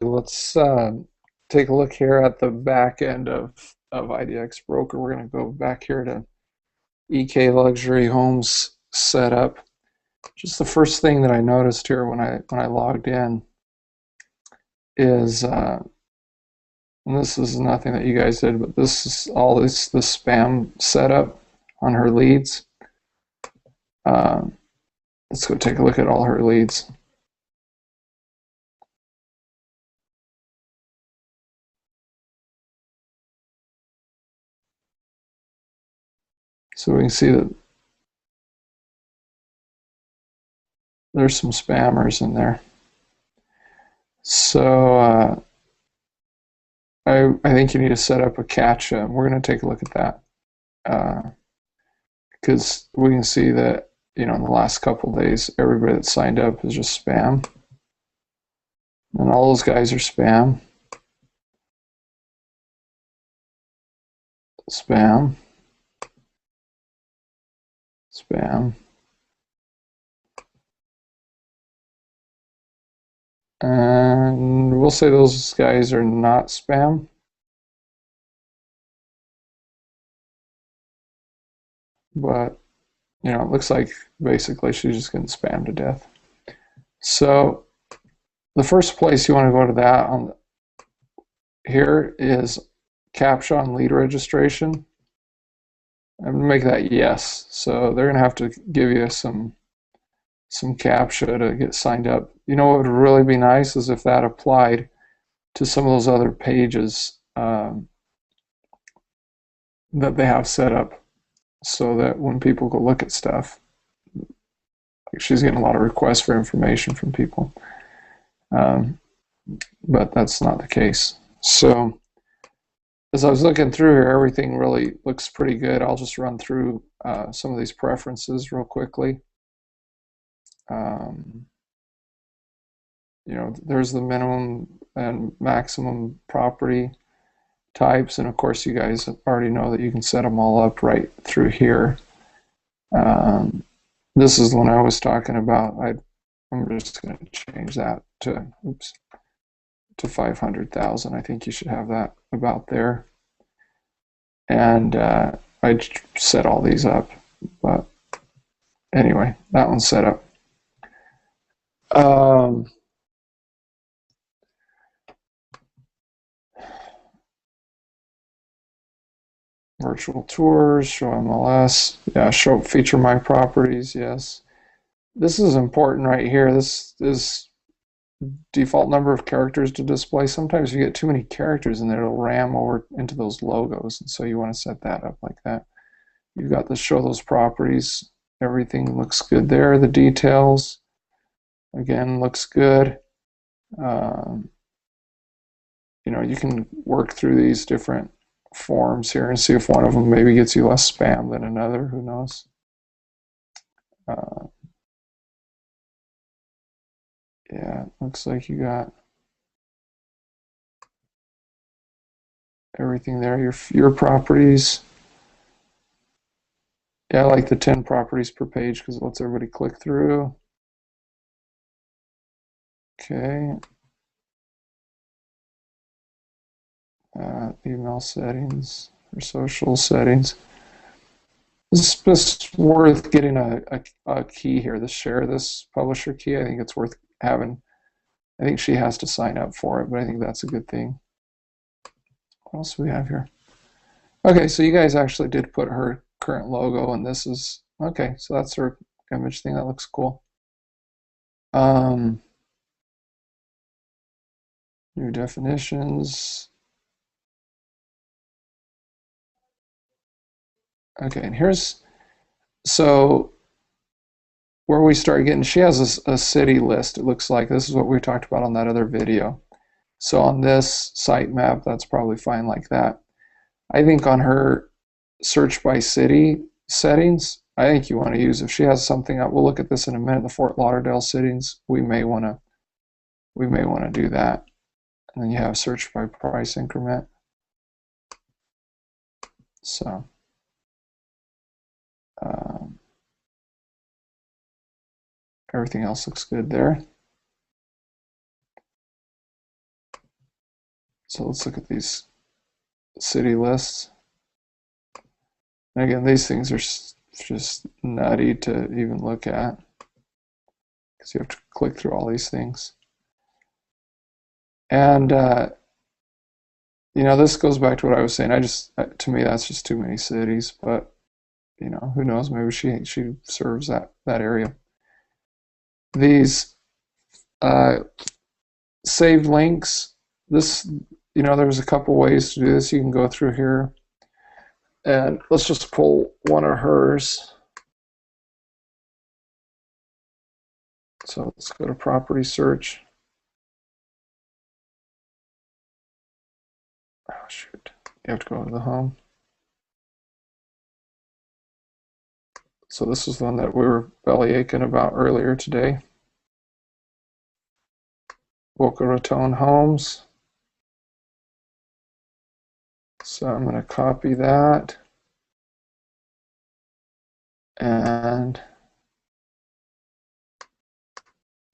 let's take a look here at the back end of IDXBroker. We're going to go back here to EK Luxury Homes Setup. Just the first thing that I noticed here when I logged in is, and this is nothing that you guys did, but this is all the spam setup on her leads. Let's go take a look at all her leads. So we can see that there's some spammers in there. So I think you need to set up a CAPTCHA. We're going to take a look at that because we can see that, in the last couple of days, everybody that signed up is just spam, and all those guys are spam, spam, spam, and we'll say those guys are not spam. But it looks like basically she's just getting spammed to death. So the first place you want to go to that on here is CAPTCHA on lead registration. I'm going to make that yes. So they're going to have to give you some CAPTCHA to get signed up. What would really be nice is if that applied to some of those other pages that they have set up, so that when people go look at stuff, like she's getting a lot of requests for information from people, but that's not the case. So as I was looking through here, everything really looks pretty good. I'll just run through some of these preferences real quickly. There's the minimum and maximum property types, and of course you guys already know that you can set them all up right through here. This is the one I was talking about. I'm just going to change that to 500,000. I think you should have that about there. And I set all these up, but anyway, that one's set up. Virtual tours, show MLS, yeah, show feature my properties, yes. This is important right here. This is default number of characters to display. Sometimes you get too many characters and it'll ram over into those logos, and so you want to set that up like that. You've got to show those properties. Everything looks good there. The details, again, looks good. You can work through these different forms here and see if one of them maybe gets you less spam than another. Who knows? Yeah, it looks like you got everything there. Your properties. Yeah, I like the 10 properties per page because it lets everybody click through. Okay. Email settings or social settings. It's just worth getting a key here. The share this publisher key. I think it's worth having. I think she has to sign up for it, but I think that's a good thing. What else do we have here? Okay, so you guys actually did put her current logo, and this is okay. So that's her image thing. That looks cool. New definitions. Okay, and here's so where we start getting, she has a city list. It looks like this is what we talked about on that other video. So on this sitemap, that's probably fine like that. I think on her search by city settings, I think you want to use, if she has something up, we'll look at this in a minute, the Fort Lauderdale settings, we may want to do that. And then you have search by price increment. So everything else looks good there. So let's look at these city lists. And again, these things are just nutty to even look at because you have to click through all these things. And you know, this goes back to what I was saying. To me, that's just too many cities. But you know, who knows? Maybe she serves that area. These saved links. This, you know, there's a couple ways to do this. You can go through here, and let's just pull one of hers. So let's go to property search. Oh shoot! You have to go to the home. So this is the one that we were belly aching about earlier today. Boca Raton Homes. So I'm going to copy that. And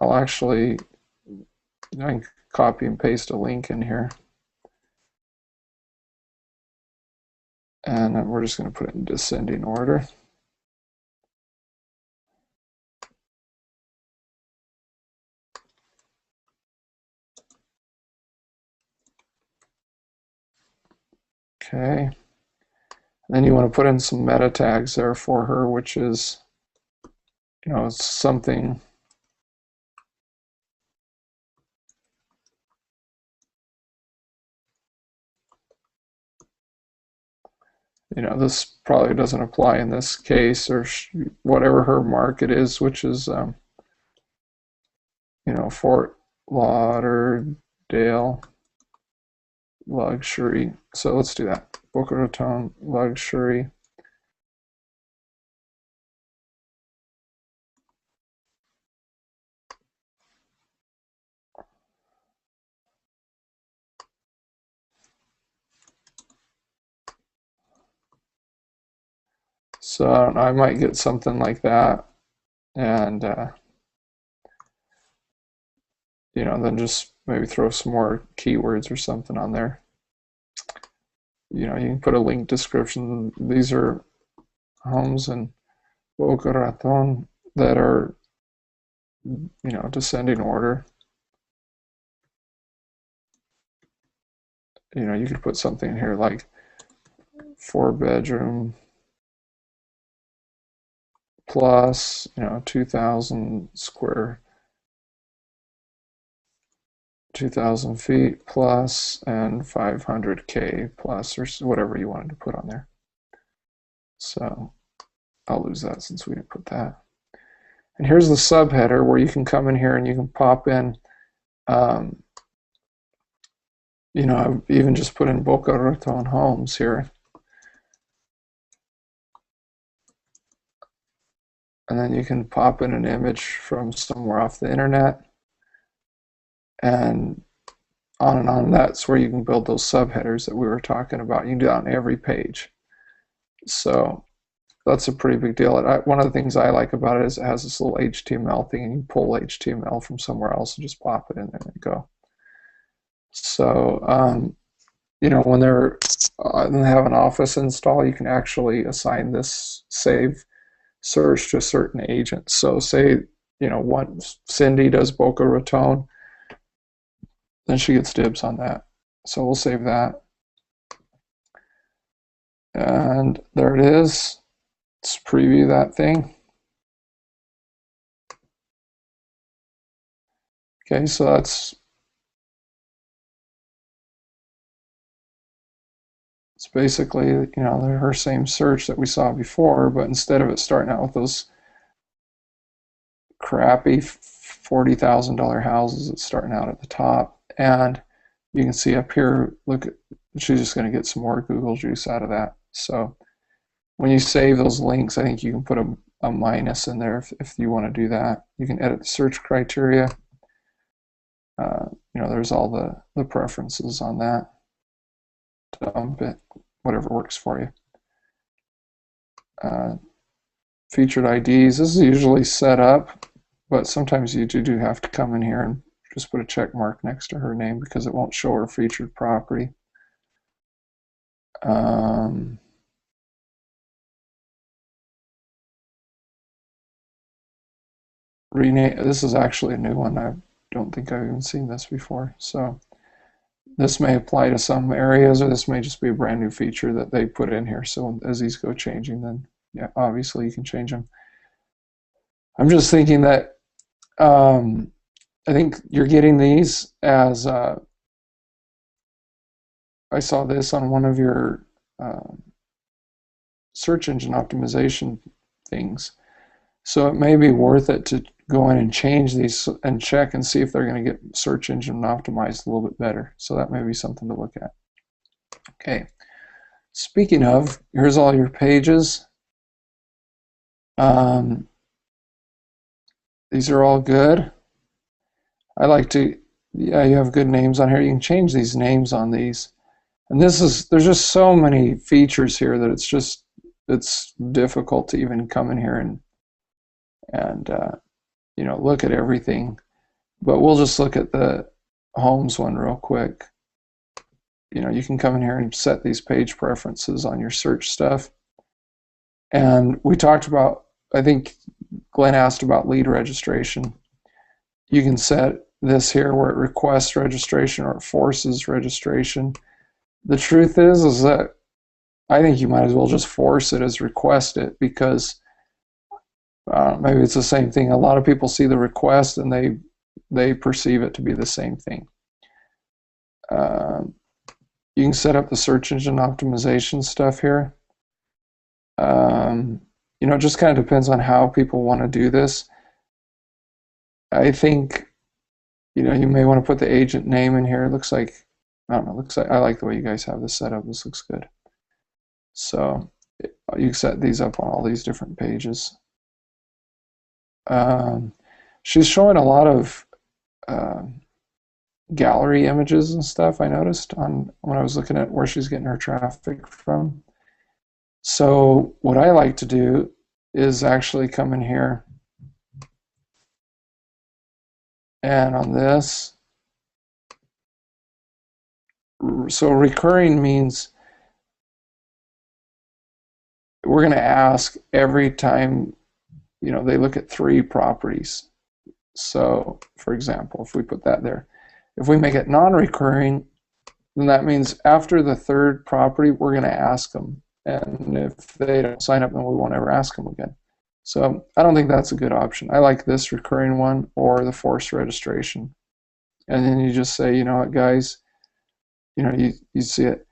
I'll actually, I can copy and paste a link in here. And we're just going to put it in descending order. Okay. Then you want to put in some meta tags there for her, which is, you know, something. You know, this probably doesn't apply in this case, or whatever her market is, which is, you know, Fort Lauderdale luxury. So let's do that. Boca Raton luxury. So I might get something like that, and you know, then just maybe throw some more keywords or something on there. You know, you can put a link description. These are homes in Boca Raton that are, you know, descending order. You know, you could put something in here like 4-bedroom plus, you know, 2,000 feet plus, and 500K plus, or whatever you wanted to put on there. So I'll lose that since we didn't put that. And here's the subheader where you can come in here and you can pop in, you know, I've even just put in Boca Raton Homes here. And then you can pop in an image from somewhere off the internet. And on. That's where you can build those subheaders that we were talking about. You can do that on every page. So that's a pretty big deal. One of the things I like about it is it has this little HTML thing, and you pull HTML from somewhere else and just pop it in there and go. So, you know, when they have an Office install, you can actually assign this save search to a certain agent. So say, you know, once Cindy does Boca Raton, then she gets dibs on that. So we'll save that. And there it is. Let's preview that thing. Okay, so it's basically, you know, her same search that we saw before, but instead of it starting out with those crappy $40,000 houses, it's starting out at the top. And you can see up here, look, she's just going to get some more Google juice out of that. So when you save those links, I think you can put a minus in there if you want to do that. You can edit the search criteria. You know, there's all the preferences on that. Dump it, whatever works for you. Featured IDs. This is usually set up, but sometimes you do have to come in here and just put a check mark next to her name because it won't show her featured property. Rename. This is actually a new one. I don't think I've even seen this before. So this may apply to some areas, or this may just be a brand new feature that they put in here. So as these go changing, then yeah, obviously you can change them. I'm just thinking that I think you're getting these as I saw this on one of your search engine optimization things. So it may be worth it to go in and change these and check and see if they're going to get search engine optimized a little bit better. So that may be something to look at. Okay. Speaking of, here's all your pages. These are all good. I like to, yeah, you have good names on here. You can change these names on these. And there's just so many features here that it's difficult to even come in here and you know, look at everything. But we'll just look at the homes one real quick. You know, you can come in here and set these page preferences on your search stuff. And we talked about, I think Glenn asked about lead registration. You can set this here where it requests registration or it forces registration. The truth is that I think you might as well just force it as request it, because maybe it's the same thing. A lot of people see the request and they perceive it to be the same thing. You can set up the search engine optimization stuff here. You know, it just kind of depends on how people want to do this. I think, you know, you may want to put the agent name in here. It looks like, I don't know, it looks like, I like the way you guys have this set up. This looks good. So you set these up on all these different pages. She's showing a lot of gallery images and stuff, I noticed on when I was looking at where she's getting her traffic from. So what I like to do is actually come in here and on this, so recurring means we're going to ask every time, you know, they look at 3 properties. So for example, if we put that there, if we make it non-recurring, then that means after the 3rd property, we're going to ask them. And if they don't sign up, then we won't ever ask them again. So I don't think that's a good option. I like this recurring one or the forced registration. And then you just say, you know what, guys, you know, you see it.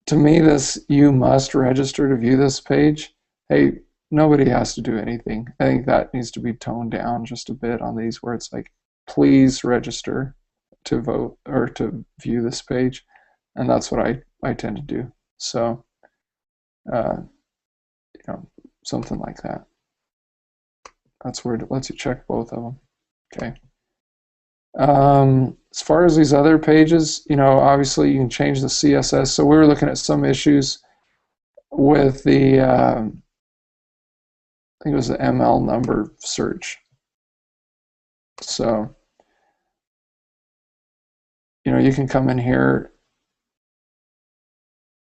To me, this you must register to view this page. Hey, nobody has to do anything. I think that needs to be toned down just a bit on these where it's like, please register to vote or to view this page. And that's what I tend to do. So, you know, something like that. That's where it lets you check both of them. Okay. As far as these other pages, you know, obviously you can change the CSS. So we were looking at some issues with the, I think it was the ML number search. So, you know, you can come in here,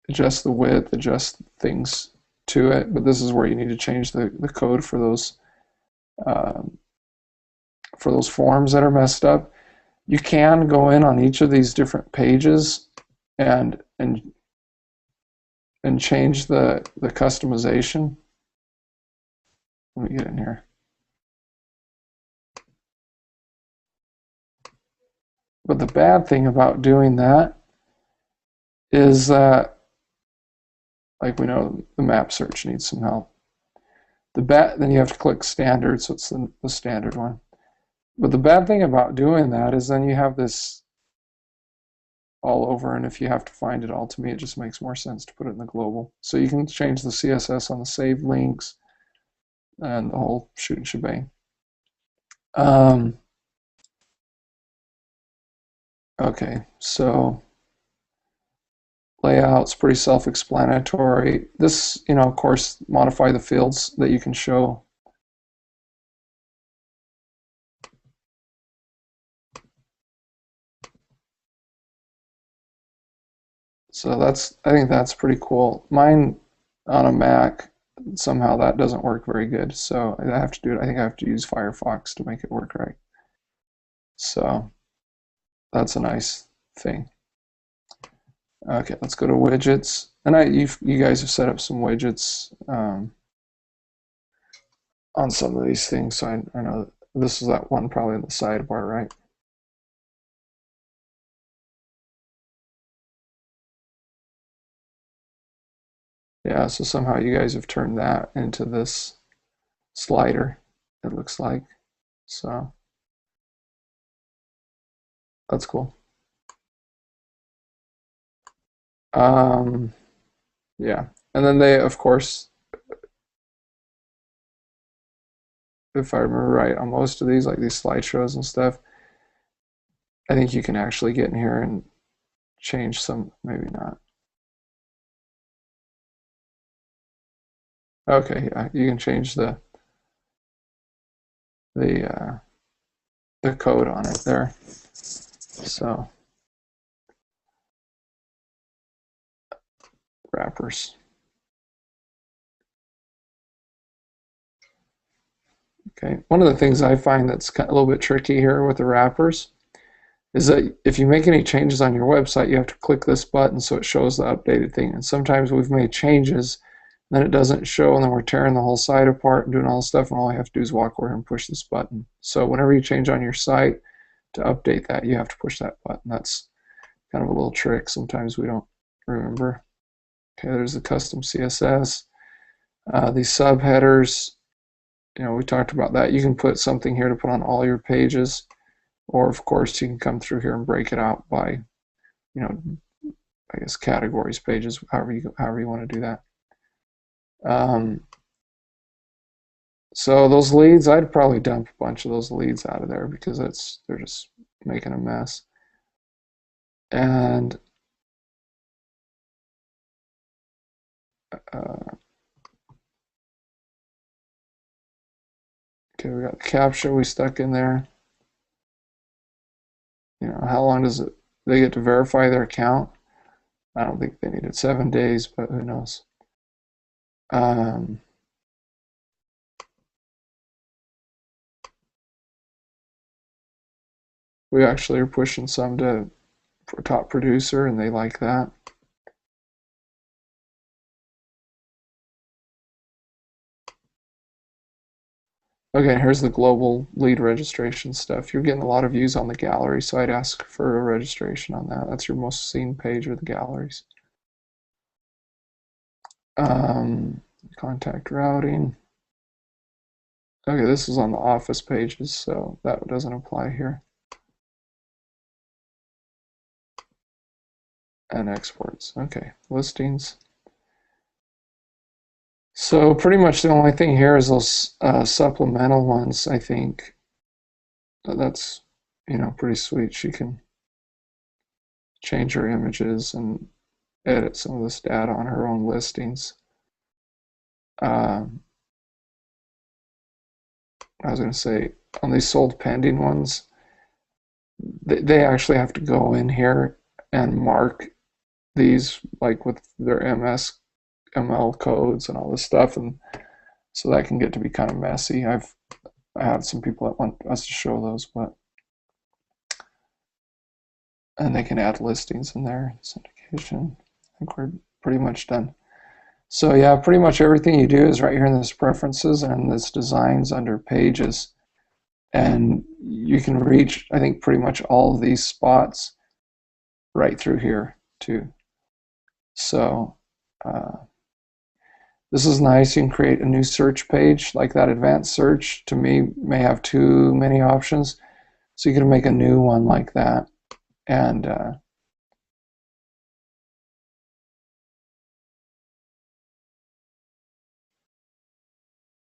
adjust the width, adjust things to it, but this is where you need to change the code for those forms that are messed up. You can go in on each of these different pages and change the customization. Let me get in here. But the bad thing about doing that is that, like we know, the map search needs some help. Then you have to click standard, so it's the standard one. But the bad thing about doing that is then you have this all over, and if you have to find it all, to me it just makes more sense to put it in the global. So you can change the CSS on the saved links and the whole shoot and shebang. Okay, so layout's pretty self-explanatory. This, you know, of course, modify the fields that you can show. So I think that's pretty cool. Mine on a Mac, somehow that doesn't work very good. So I have to do it. I think I have to use Firefox to make it work right. So that's a nice thing. Okay, let's go to widgets. And you guys have set up some widgets on some of these things. So I know this is that one probably in the sidebar, right? Yeah, so somehow you guys have turned that into this slider, it looks like. So that's cool. Yeah, and then they, of course, if I remember right, on most of these, like these slideshows and stuff, I think you can actually get in here and change some, maybe not. Okay, yeah, you can change the the code on it there. So wrappers. Okay, one of the things I find that's a little bit tricky here with the wrappers is that if you make any changes on your website, you have to click this button so it shows the updated thing. And sometimes we've made changes, and then it doesn't show, and then we're tearing the whole site apart and doing all this stuff, and all I have to do is walk over here and push this button. So whenever you change on your site, to update that, you have to push that button. That's kind of a little trick. Sometimes we don't remember. Okay, there's the custom CSS. These subheaders, we talked about that. You can put something here to put on all your pages. Or, of course, you can come through here and break it out by, I guess categories, pages, however you want to do that. So those leads, I'd probably dump a bunch of those leads out of there because they're just making a mess. And okay, we got the captcha we stuck in there. How long does they get to verify their account? I don't think they needed 7 days, but who knows. We actually are pushing some to top producer, and they like that. Okay, here's the global lead registration stuff. You're getting a lot of views on the gallery, so I'd ask for a registration on that. That's your most seen page of the galleries. Contact routing. Okay, this is on the office pages, so that doesn't apply here. And exports. Okay, listings. So pretty much the only thing here is those supplemental ones, I think. That's, pretty sweet. She can change her images and edit some of this data on her own listings. I was going to say, on these sold pending ones, they actually have to go in here and mark these like with their ML codes and all this stuff, and so that can get to be kind of messy. I have some people that want us to show those, and they can add listings in there. Syndication. I think we're pretty much done. So yeah, pretty much everything you do is right here in this preferences and in this designs under pages, and you can reach, I think, pretty much all of these spots right through here too. So this is nice. You can create a new search page. Like that advanced search, to me, may have too many options. So you can make a new one like that. And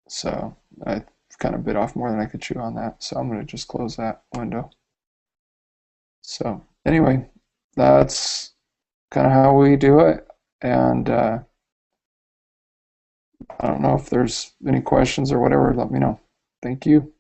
so I kind of bit off more than I could chew on that. So I'm going to just close that window. So anyway, that's kind of how we do it. And I don't know if there's any questions or whatever, let me know. Thank you.